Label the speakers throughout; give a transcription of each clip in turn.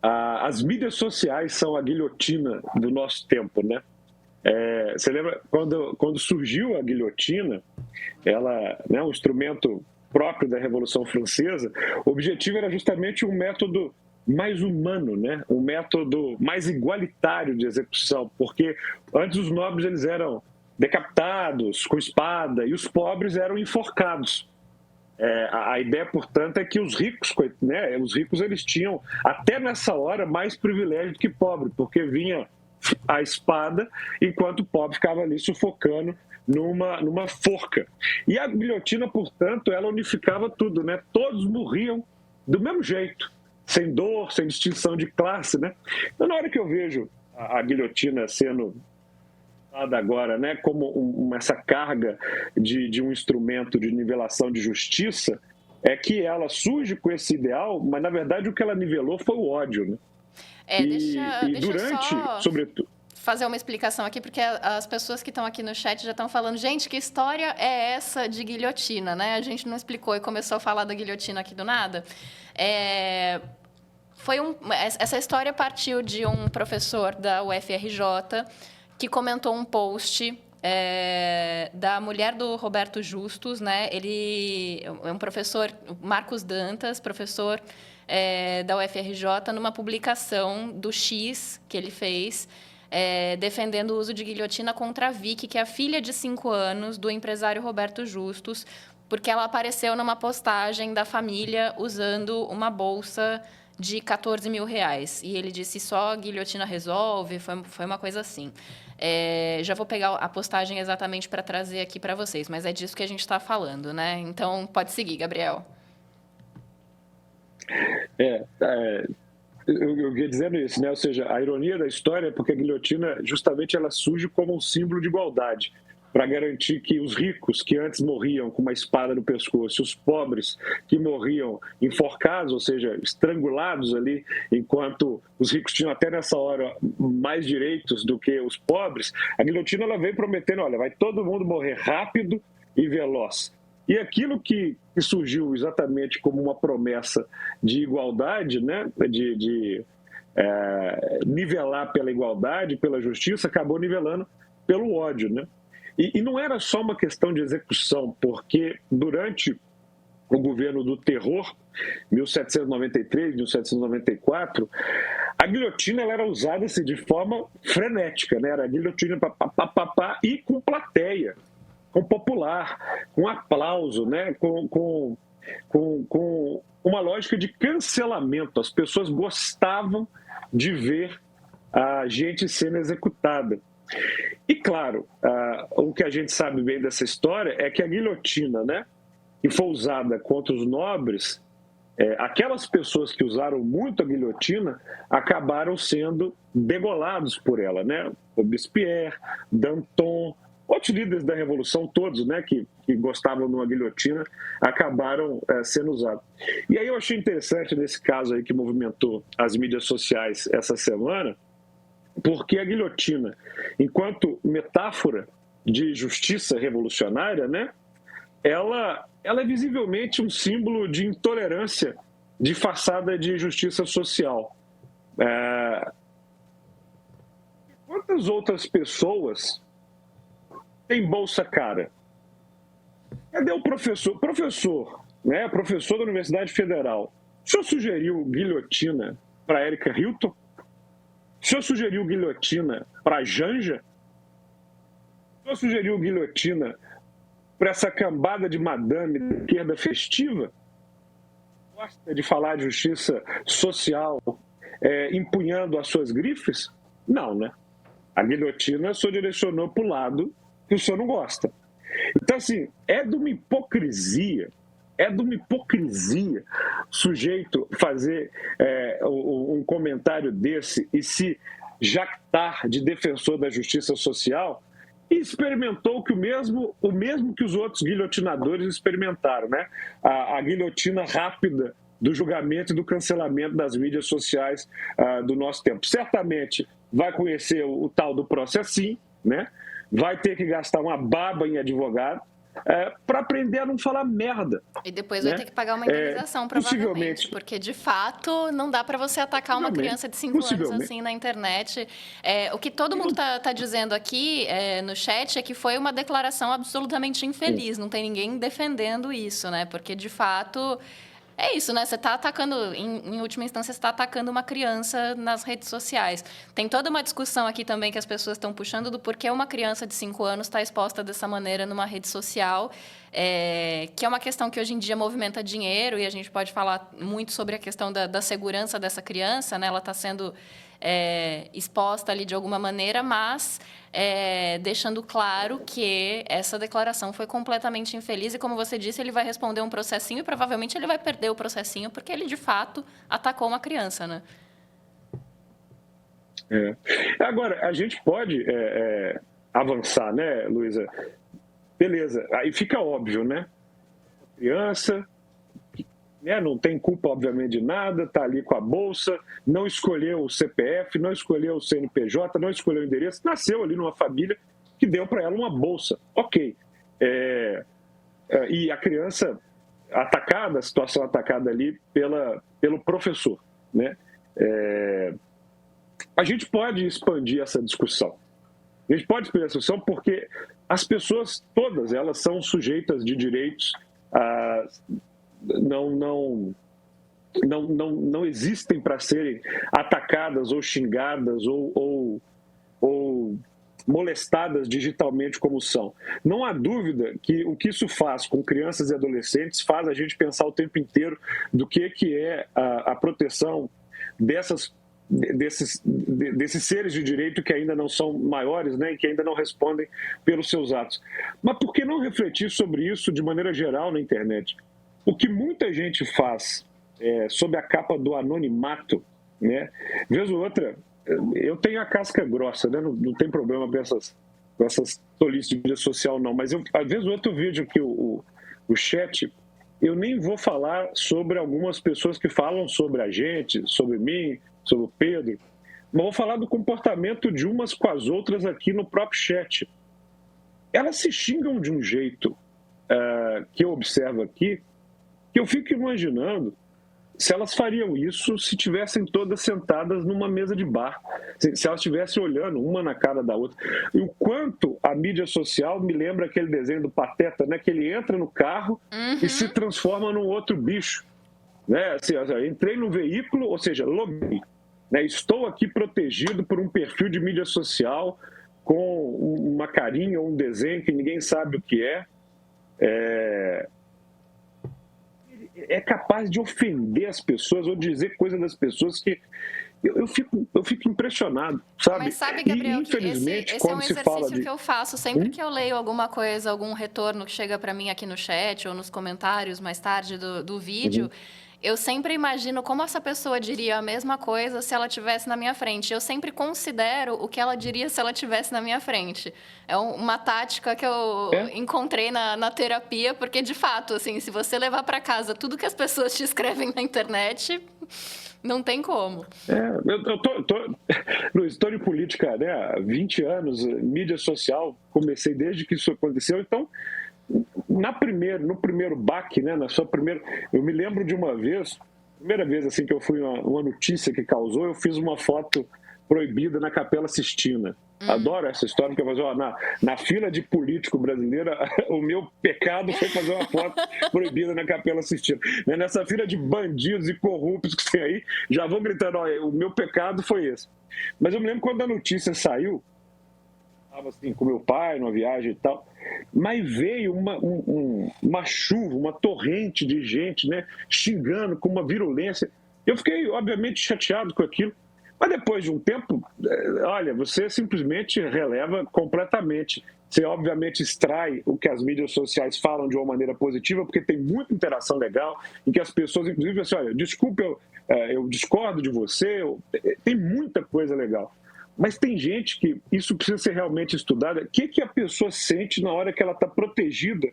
Speaker 1: As mídias sociais são a guilhotina do nosso tempo, né? Você lembra quando surgiu a guilhotina, ela, né, um instrumento próprio da Revolução Francesa, o objetivo era justamente um método mais humano, né? Um método mais igualitário de execução, porque antes os nobres eles eram decapitados com espada e os pobres eram enforcados. A ideia, portanto, é que os ricos, né, os ricos eles tinham, até nessa hora, mais privilégio do que pobre, porque vinha a espada, enquanto o pobre ficava ali sufocando numa forca. E a guilhotina, portanto, ela unificava tudo, né? Todos morriam do mesmo jeito, sem dor, sem distinção de classe, né? Então, na hora que eu vejo a guilhotina sendo agora, né, como essa carga de um instrumento de nivelação de justiça, é que ela surge com esse ideal, mas na verdade o que ela nivelou foi o ódio, né? E
Speaker 2: Deixa eu
Speaker 1: durante,
Speaker 2: só
Speaker 1: sobretudo...
Speaker 2: fazer uma explicação aqui, porque as pessoas que estão aqui no chat já estão falando, gente, que história é essa de guilhotina, né? A gente não explicou e começou a falar da guilhotina aqui do nada. Essa história partiu de um professor da UFRJ que comentou um post da mulher do Roberto Justus, né? Ele é um professor, Marcos Dantas, professor da UFRJ, numa publicação do X que ele fez, defendendo o uso de guilhotina contra a Vicky, que é a filha de 5 anos do empresário Roberto Justus, porque ela apareceu numa postagem da família usando uma bolsa de 14 mil reais. E ele disse, só a guilhotina resolve, foi uma coisa assim. Já vou pegar a postagem exatamente para trazer aqui para vocês, mas é disso que a gente está falando, né? Então, pode seguir, Gabriel.
Speaker 1: Eu ia dizendo isso, né? Ou seja, a ironia da história é porque a guilhotina, justamente, ela surge como um símbolo de igualdade, para garantir que os ricos, que antes morriam com uma espada no pescoço, e os pobres, que morriam enforcados, ou seja, estrangulados ali, enquanto os ricos tinham até nessa hora mais direitos do que os pobres, a guilhotina ela vem prometendo, olha, vai todo mundo morrer rápido e veloz. E aquilo que surgiu exatamente como uma promessa de igualdade, né, de nivelar pela igualdade, pela justiça, acabou nivelando pelo ódio, né? E não era só uma questão de execução, porque durante o governo do terror, 1793, 1794, a guilhotina ela era usada assim, de forma frenética, né? Era a guilhotina e com plateia, com popular, com aplauso, né? com uma lógica de cancelamento. As pessoas gostavam de ver a gente sendo executada. E, claro, o que a gente sabe bem dessa história é que a guilhotina, né, que foi usada contra os nobres, aquelas pessoas que usaram muito a guilhotina acabaram sendo degolados por ela, né? Robespierre, Danton, outros líderes da Revolução, todos, né, que gostavam de uma guilhotina, acabaram sendo usados. E aí eu achei interessante nesse caso aí que movimentou as mídias sociais essa semana, porque a guilhotina, enquanto metáfora de justiça revolucionária, né, ela é visivelmente um símbolo de intolerância disfarçada de justiça social. Quantas outras pessoas têm bolsa cara? Cadê o professor? Professor, né, professor da Universidade Federal. O senhor sugeriu guilhotina para Érica Hilton? O senhor sugeriu guilhotina para Janja? O senhor sugeriu guilhotina para essa cambada de madame da esquerda festiva? Gosta de falar de justiça social empunhando as suas grifes? Não, né? A guilhotina só direcionou para o lado que o senhor não gosta. Então, assim, é de uma hipocrisia sujeito fazer um comentário desse e se jactar de defensor da justiça social e experimentou que o mesmo que os outros guilhotinadores experimentaram, né? A guilhotina rápida do julgamento e do cancelamento das mídias sociais do nosso tempo. Certamente vai conhecer o tal do processinho, né? Vai ter que gastar uma baba em advogado, para aprender a não falar merda.
Speaker 2: E depois
Speaker 1: né?
Speaker 2: vai ter que pagar uma indenização, provavelmente,
Speaker 1: Possivelmente.
Speaker 2: porque, de fato, não dá para você atacar uma criança de 5 anos assim na internet. O que todo mundo tá dizendo aqui no chat é que foi uma declaração absolutamente infeliz. Não tem ninguém defendendo isso, né? Porque, de fato... É isso, né? Você está atacando, em última instância, você está atacando uma criança nas redes sociais. Tem toda uma discussão aqui também que as pessoas estão puxando do porquê uma criança de 5 anos está exposta dessa maneira numa rede social, que é uma questão que hoje em dia movimenta dinheiro, e a gente pode falar muito sobre a questão da segurança dessa criança, né? Ela está sendo exposta ali de alguma maneira, mas deixando claro que essa declaração foi completamente infeliz e, como você disse, ele vai responder um processinho e provavelmente ele vai perder o processinho porque ele, de fato, atacou uma criança, né?
Speaker 1: Agora, a gente pode avançar, né, Luísa? Beleza, aí fica óbvio, né? Criança... não tem culpa, obviamente, de nada, está ali com a bolsa, não escolheu o CPF, não escolheu o CNPJ, não escolheu o endereço, nasceu ali numa família que deu para ela uma bolsa. Ok. E a criança atacada, a situação atacada ali pelo professor. Né? A gente pode expandir essa discussão. A gente pode expandir essa discussão porque as pessoas todas, elas são sujeitas de direitos não existem para serem atacadas ou xingadas ou molestadas digitalmente como são. Não há dúvida que o que isso faz com crianças e adolescentes faz a gente pensar o tempo inteiro do que é a proteção desses seres de direito que ainda não são maiores, né, e que ainda não respondem pelos seus atos. Mas por que não refletir sobre isso de maneira geral na internet? O que muita gente faz sob a capa do anonimato, né? Vez ou outra, eu tenho a casca grossa, né? Não tem problema com essas tolices de mídia social, não. Mas às vezes ou outra eu vejo que o chat, eu nem vou falar sobre algumas pessoas que falam sobre a gente, sobre mim, sobre o Pedro, mas vou falar do comportamento de umas com as outras aqui no próprio chat. Elas se xingam de um jeito que eu observo aqui, que eu fico imaginando se elas fariam isso se estivessem todas sentadas numa mesa de bar, se elas estivessem olhando uma na cara da outra. E o quanto a mídia social me lembra aquele desenho do Pateta, né? Que ele entra no carro e se transforma num outro bicho. Né? Assim, entrei no veículo, ou seja, loguei. Né? Estou aqui protegido por um perfil de mídia social com uma carinha ou um desenho que ninguém sabe o que é capaz de ofender as pessoas ou dizer coisas das pessoas que eu fico impressionado, sabe?
Speaker 2: Mas sabe, Gabriel,
Speaker 1: infelizmente,
Speaker 2: esse
Speaker 1: quando
Speaker 2: é um
Speaker 1: se fala
Speaker 2: exercício que eu faço sempre que eu leio alguma coisa, algum retorno que chega para mim aqui no chat ou nos comentários mais tarde do vídeo. Eu sempre imagino como essa pessoa diria a mesma coisa se ela estivesse na minha frente. Eu sempre considero o que ela diria se ela estivesse na minha frente. É uma tática que eu encontrei na terapia, porque, de fato, assim, se você levar para casa tudo que as pessoas te escrevem na internet, não tem como.
Speaker 1: Luiz, estou em política, né, há 20 anos, mídia social, comecei desde que isso aconteceu, então... No primeiro baque, né, eu me lembro de uma vez, primeira vez assim que eu fui uma notícia que causou, eu fiz uma foto proibida na Capela Sistina. Adoro essa história, porque na fila de político brasileiro, o meu pecado foi fazer uma foto proibida na Capela Sistina. Nessa fila de bandidos e corruptos que tem aí, já vão gritando, o meu pecado foi esse. Mas eu me lembro quando a notícia saiu, estava assim com meu pai numa viagem e tal, mas veio uma chuva, uma torrente de gente, né, xingando com uma virulência. Eu fiquei, obviamente, chateado com aquilo, mas depois de um tempo, olha, você simplesmente releva completamente. Você, obviamente, extrai o que as mídias sociais falam de uma maneira positiva, porque tem muita interação legal, em que as pessoas, inclusive, assim, olha, desculpa, eu discordo de você, tem muita coisa legal. Mas tem gente que isso precisa ser realmente estudado. O que a pessoa sente na hora que ela está protegida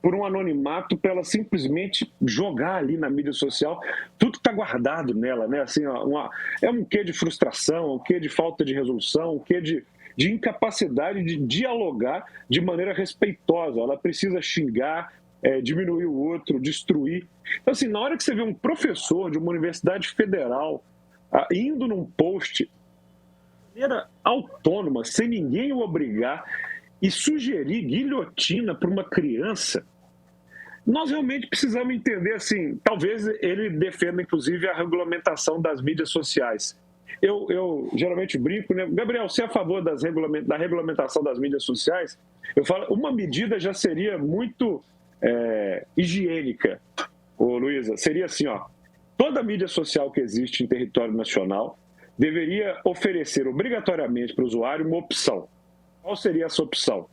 Speaker 1: por um anonimato para ela simplesmente jogar ali na mídia social tudo que está guardado nela, né? Assim, é um quê de frustração, um quê de falta de resolução, um quê de de incapacidade de dialogar de maneira respeitosa. Ela precisa xingar, diminuir o outro, destruir. Então, assim, na hora que você vê um professor de uma universidade federal indo num post de maneira autônoma, sem ninguém o obrigar, e sugerir guilhotina para uma criança, nós realmente precisamos entender, assim, talvez ele defenda, inclusive, a regulamentação das mídias sociais. Eu geralmente brinco, né? Gabriel, você é a favor da regulamentação das mídias sociais? Eu falo, uma medida já seria muito higiênica, Luísa. Seria assim, ó, toda mídia social que existe em território nacional deveria oferecer obrigatoriamente para o usuário uma opção. Qual seria essa opção?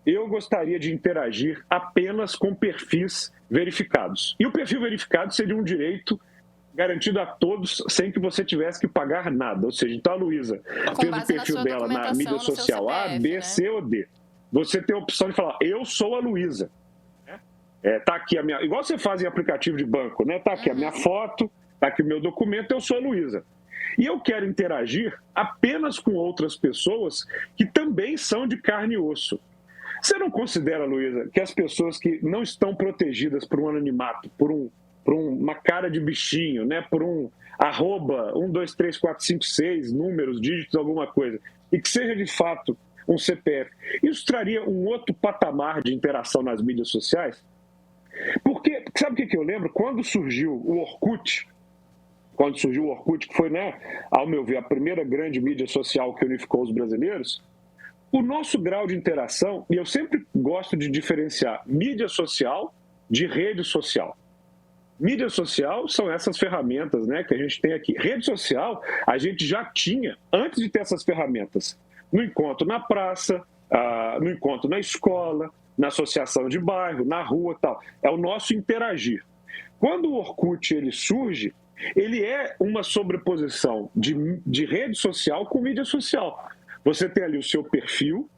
Speaker 1: Eu gostaria de interagir apenas com perfis verificados. E o perfil verificado seria um direito garantido a todos sem que você tivesse que pagar nada. Ou seja, então a Luísa fez o perfil dela na mídia social A, B, C ou D. Você tem a opção de falar, eu sou a Luísa. Tá aqui a minha... Igual você faz em aplicativo de banco, né? Tá aqui a minha foto, tá aqui o meu documento, eu sou a Luísa. E eu quero interagir apenas com outras pessoas que também são de carne e osso. Você não considera, Luísa, que as pessoas que não estão protegidas por um anonimato, por uma cara de bichinho, né, por um arroba 123456, números, dígitos, alguma coisa, e que seja de fato um CPF, isso traria um outro patamar de interação nas mídias sociais? Porque, sabe o que eu lembro? Quando surgiu o Orkut, que foi, né, ao meu ver, a primeira grande mídia social que unificou os brasileiros, o nosso grau de interação, e eu sempre gosto de diferenciar mídia social de rede social. Mídia social são essas ferramentas, né, que a gente tem aqui. Rede social, a gente já tinha, antes de ter essas ferramentas, no encontro na praça, no encontro na escola, na associação de bairro, na rua e tal. É o nosso interagir. Quando o Orkut ele surge, ele é uma sobreposição de rede social com mídia social. Você tem ali o seu perfil,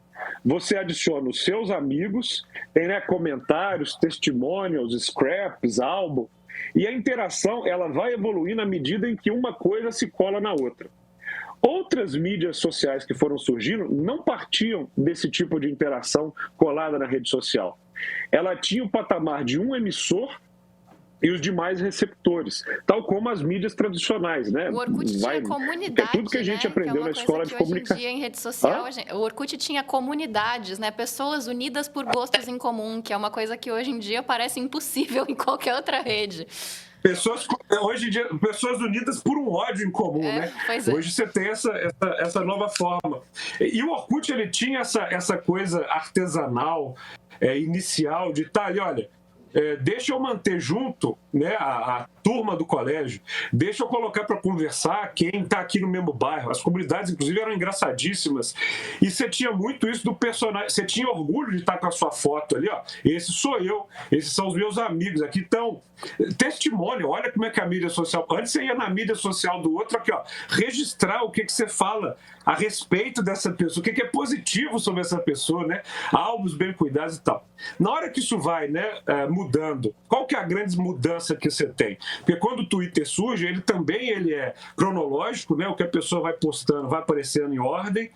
Speaker 1: você adiciona os seus amigos, tem, né, comentários, testimonials, scraps, álbum, e a interação ela vai evoluir na medida em que uma coisa se cola na outra. Outras mídias sociais que foram surgindo não partiam desse tipo de interação colada na rede social. Ela tinha o patamar de um emissor e os demais receptores, tal como as mídias tradicionais, né?
Speaker 2: O Orkut tinha comunidade,
Speaker 1: tudo que a gente aprendeu na escola de comunicação.
Speaker 2: Hoje em dia, em rede social, o Orkut tinha comunidades, né? Pessoas unidas por gostos em comum, que é uma coisa que hoje em dia parece impossível em qualquer outra rede.
Speaker 3: Hoje em dia, pessoas unidas por um ódio em comum, né? Hoje você tem essa nova forma. E o Orkut, ele tinha essa coisa artesanal, inicial, de estar ali, olha, deixa eu manter junto, né, a turma do colégio, deixa eu colocar para conversar quem está aqui no mesmo bairro. As comunidades, inclusive, eram engraçadíssimas. E você tinha muito isso do personagem. Você tinha orgulho de estar com a sua foto ali, ó. Esse sou eu, esses são os meus amigos. Aqui estão. Testemunho, olha como é que a mídia social. Antes você ia na mídia social do outro, aqui, ó, registrar o que você fala a respeito dessa pessoa, o que é positivo sobre essa pessoa, né? Álbuns bem cuidados e tal. Na hora que isso vai, né, mudando, qual que é a grande mudança que você tem? Porque quando o Twitter surge, ele também é cronológico, né? O que a pessoa vai postando vai aparecendo em ordem.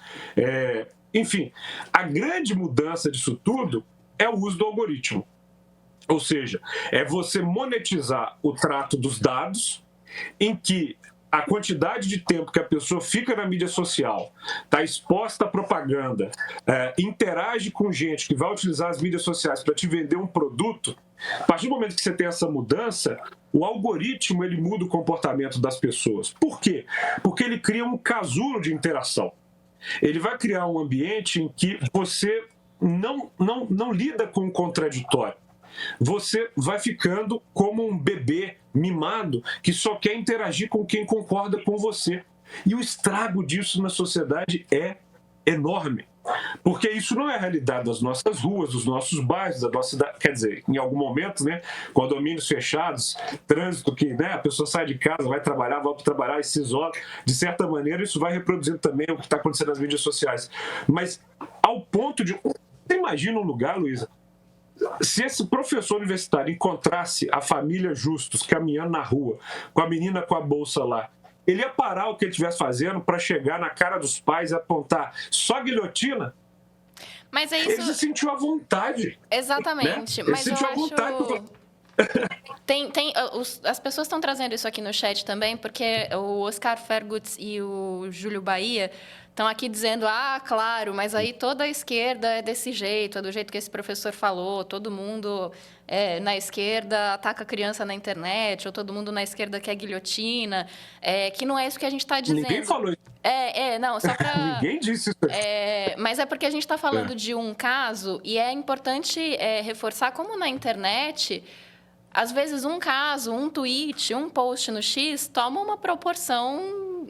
Speaker 3: Enfim, a grande mudança disso tudo é o uso do algoritmo. Ou seja, é você monetizar o trato dos dados, em que a quantidade de tempo que a pessoa fica na mídia social, está exposta à propaganda, interage com gente que vai utilizar as mídias sociais para te vender um produto. A partir do momento que você tem essa mudança, o algoritmo ele muda o comportamento das pessoas. Por quê? Porque ele cria um casulo de interação. Ele vai criar um ambiente em que você não lida com o contraditório. Você vai ficando como um bebê mimado que só quer interagir com quem concorda com você. E o estrago disso na sociedade é enorme. Porque isso não é a realidade das nossas ruas, dos nossos bairros, da nossa cidade. Quer dizer, em algum momento, né, condomínios fechados, trânsito que, né, a pessoa sai de casa, vai trabalhar, volta para trabalhar e se isola. De certa maneira, isso vai reproduzindo também o que está acontecendo nas mídias sociais. Mas ao ponto de... Você imagina um lugar, Luísa, se esse professor universitário encontrasse a família Justus caminhando na rua, com a menina com a bolsa lá, Ele ia parar o que ele estivesse fazendo para chegar na cara dos pais e apontar só guilhotina?
Speaker 2: Mas é isso...
Speaker 3: Ele se sentiu à vontade.
Speaker 2: Exatamente.
Speaker 3: Né?
Speaker 2: Mas eu acho... As pessoas estão trazendo isso aqui no chat também, porque o Oscar Fergutz e o Júlio Bahia estão aqui dizendo, claro, mas aí toda a esquerda é desse jeito, é do jeito que esse professor falou, todo mundo na esquerda ataca a criança na internet, ou todo mundo na esquerda quer guilhotina, que não é isso que a gente está dizendo.
Speaker 3: Ninguém falou isso.
Speaker 2: Não, só para...
Speaker 3: Ninguém disse isso.
Speaker 2: Mas é porque a gente está falando de um caso, e é importante reforçar como na internet... Às vezes, um caso, um tweet, um post no X toma uma proporção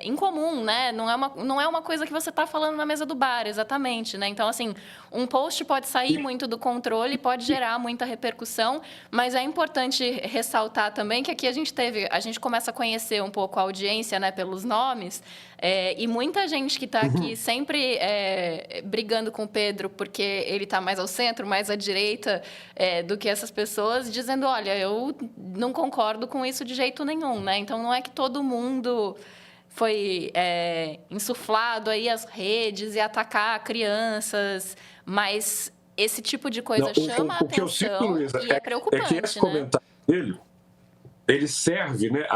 Speaker 2: incomum, né? Não é uma coisa que você está falando na mesa do bar, exatamente, né? Então, assim, um post pode sair muito do controle, pode gerar muita repercussão, mas é importante ressaltar também que aqui a gente começa a conhecer um pouco a audiência, né, pelos nomes, e muita gente que está aqui sempre brigando com o Pedro porque ele está mais ao centro, mais à direita do que essas pessoas, dizendo, olha, eu não concordo com isso de jeito nenhum, né? Então, não é que todo mundo foi insuflado aí às redes e atacar crianças, mas esse tipo de coisa chama a atenção que eu sinto, Luísa, e é preocupante,
Speaker 3: que esse comentário dele, ele serve, né?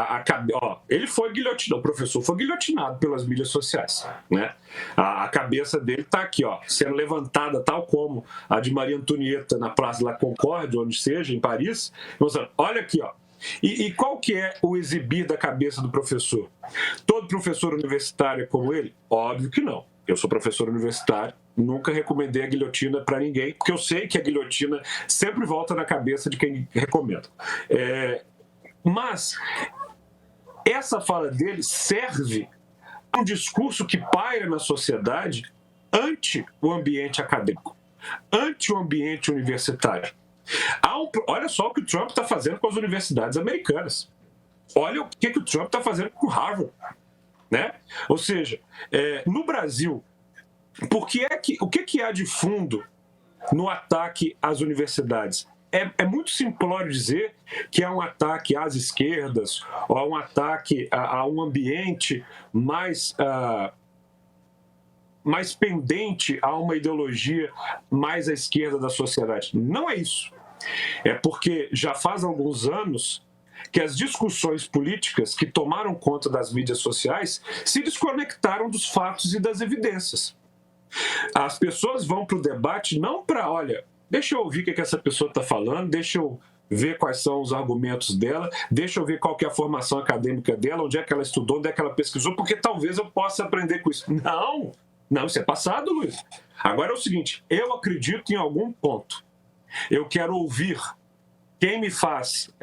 Speaker 3: Ele foi guilhotinado, o professor foi guilhotinado pelas mídias sociais, né? A cabeça dele está aqui, sendo levantada, tal como a de Maria Antonieta na Praça de la Concorde, onde seja, em Paris, mostrando, olha aqui, E qual que é o exibir da cabeça do professor? Todo professor universitário é como ele? Óbvio que não. Eu sou professor universitário, nunca recomendei a guilhotina para ninguém, porque eu sei que a guilhotina sempre volta na cabeça de quem recomenda. Mas essa fala dele serve a um discurso que paira na sociedade ante o ambiente acadêmico, ante o ambiente universitário. Olha só o que o Trump está fazendo com as universidades americanas. Olha o que o Trump está fazendo com Harvard. Né? Ou seja, no Brasil, o que há de fundo no ataque às universidades? É muito simplório dizer que é um ataque às esquerdas ou um ataque a um ambiente mais pendente a uma ideologia mais à esquerda da sociedade. Não é isso. É porque já faz alguns anos que as discussões políticas que tomaram conta das mídias sociais se desconectaram dos fatos e das evidências. As pessoas vão para o debate não para, olha, deixa eu ouvir o que essa pessoa está falando, deixa eu ver quais são os argumentos dela, deixa eu ver qual que é a formação acadêmica dela, onde é que ela estudou, onde é que ela pesquisou, porque talvez eu possa aprender com isso. Não, isso é passado, Luiz. Agora é o seguinte, eu acredito em algum ponto. Eu quero ouvir quem me faz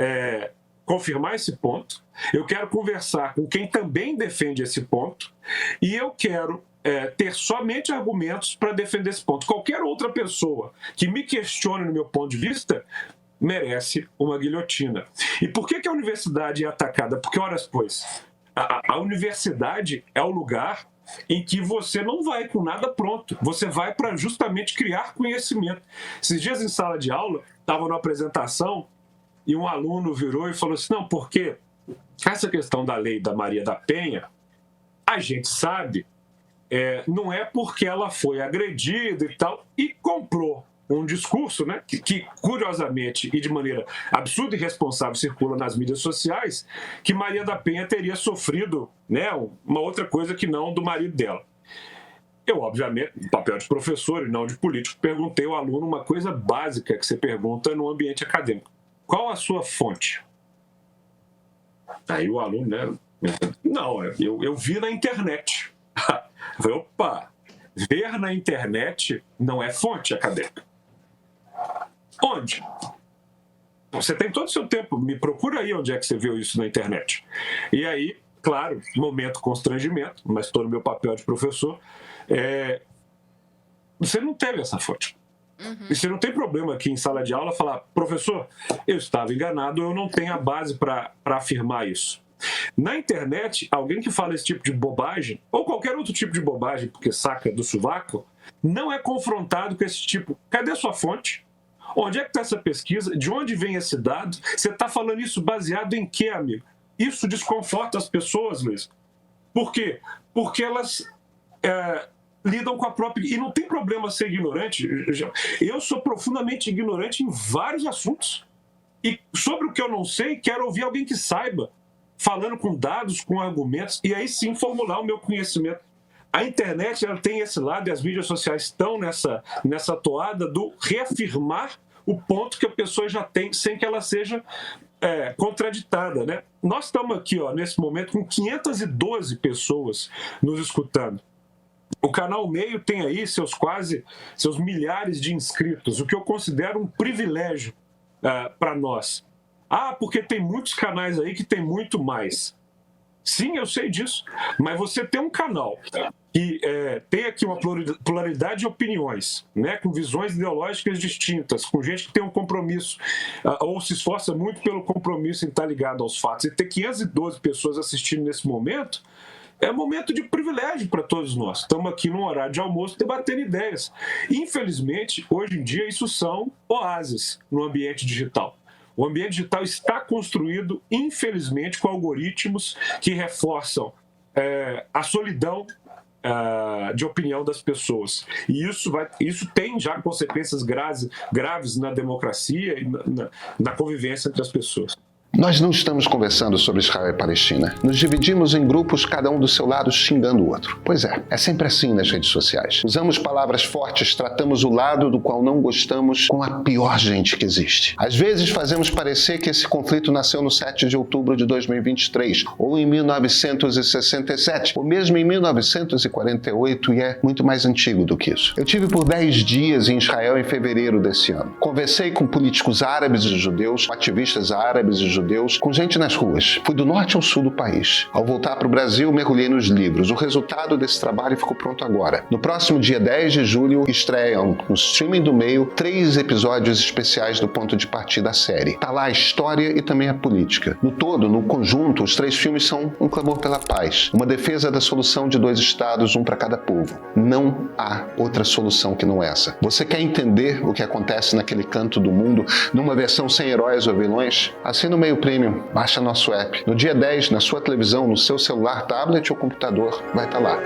Speaker 3: confirmar esse ponto, eu quero conversar com quem também defende esse ponto e eu quero ter somente argumentos para defender esse ponto. Qualquer outra pessoa que me questione no meu ponto de vista merece uma guilhotina. E por que a universidade é atacada? Porque, ora, pois, a universidade é o lugar em que você não vai com nada pronto. Você vai para justamente criar conhecimento. Esses dias em sala de aula, estava numa apresentação e um aluno virou e falou assim, não, porque essa questão da lei da Maria da Penha, a gente sabe, não é porque ela foi agredida e tal, e comprou um discurso, né, que curiosamente e de maneira absurda e irresponsável circula nas mídias sociais, que Maria da Penha teria sofrido, né, uma outra coisa que não do marido dela. Eu, obviamente, no papel de professor e não de político, perguntei ao aluno uma coisa básica que você pergunta no ambiente acadêmico. Qual a sua fonte? Aí o aluno, né, não, eu vi na internet. Eu falei, opa, ver na internet não é fonte acadêmica. Onde? Você tem todo o seu tempo, me procura aí onde é que você viu isso na internet. E aí, claro, momento constrangimento, mas estou no meu papel de professor, você não teve essa fonte. E você não tem problema aqui em sala de aula falar, professor, eu estava enganado, eu não tenho a base para afirmar isso. Na internet, alguém que fala esse tipo de bobagem, ou qualquer outro tipo de bobagem, porque saca do sovaco, não é confrontado com esse tipo, cadê a sua fonte? Onde é que está essa pesquisa? De onde vem esse dado? Você está falando isso baseado em quê, amigo? isso desconforta as pessoas, Luiz. Por quê? Porque elas lidam com a própria... E não tem problema ser ignorante. Eu sou profundamente ignorante em vários assuntos. E sobre o que eu não sei, quero ouvir alguém que saiba, falando com dados, com argumentos, e aí sim formular o meu conhecimento. A internet, ela tem esse lado, e as mídias sociais estão nessa toada do reafirmar o ponto que a pessoa já tem, sem que ela seja contraditada, né? Nós estamos aqui, nesse momento, com 512 pessoas nos escutando. O Canal Meio tem aí seus milhares de inscritos, o que eu considero um privilégio para nós. Porque tem muitos canais aí que tem muito mais. Sim, eu sei disso, mas você tem um canal que tem aqui uma pluralidade de opiniões, né, com visões ideológicas distintas, com gente que tem um compromisso, ou se esforça muito pelo compromisso em estar ligado aos fatos. E ter 512 pessoas assistindo nesse momento é um momento de privilégio para todos nós. Estamos aqui num horário de almoço debatendo ideias. Infelizmente, hoje em dia, isso são oásis no ambiente digital. O ambiente digital está construído, infelizmente, com algoritmos que reforçam a solidão de opinião das pessoas. E isso tem já consequências graves na democracia e na convivência entre as pessoas.
Speaker 4: Nós não estamos conversando sobre Israel e Palestina. Nos dividimos em grupos, cada um do seu lado xingando o outro. Pois é sempre assim nas redes sociais. Usamos palavras fortes, tratamos o lado do qual não gostamos com a pior gente que existe. Às vezes fazemos parecer que esse conflito nasceu no 7 de outubro de 2023, ou em 1967, ou mesmo em 1948, e é muito mais antigo do que isso. Eu tive por 10 dias em Israel em fevereiro desse ano. Conversei com políticos árabes e judeus, com ativistas árabes e judeus, com gente nas ruas. Fui do norte ao sul do país. Ao voltar para o Brasil, mergulhei nos livros. O resultado desse trabalho ficou pronto agora. No próximo dia 10 de julho, estreiam no streaming do Meio 3 episódios especiais do Ponto de Partida da série. Tá lá a história e também a política. No todo, no conjunto, os 3 filmes são um clamor pela paz, uma defesa da solução de 2 estados, um para cada povo. Não há outra solução que não essa. Você quer entender o que acontece naquele canto do mundo numa versão sem heróis ou vilões? Assina o Meio Premium, baixa nosso app. No dia 10, na sua televisão, no seu celular, tablet ou computador, vai estar lá.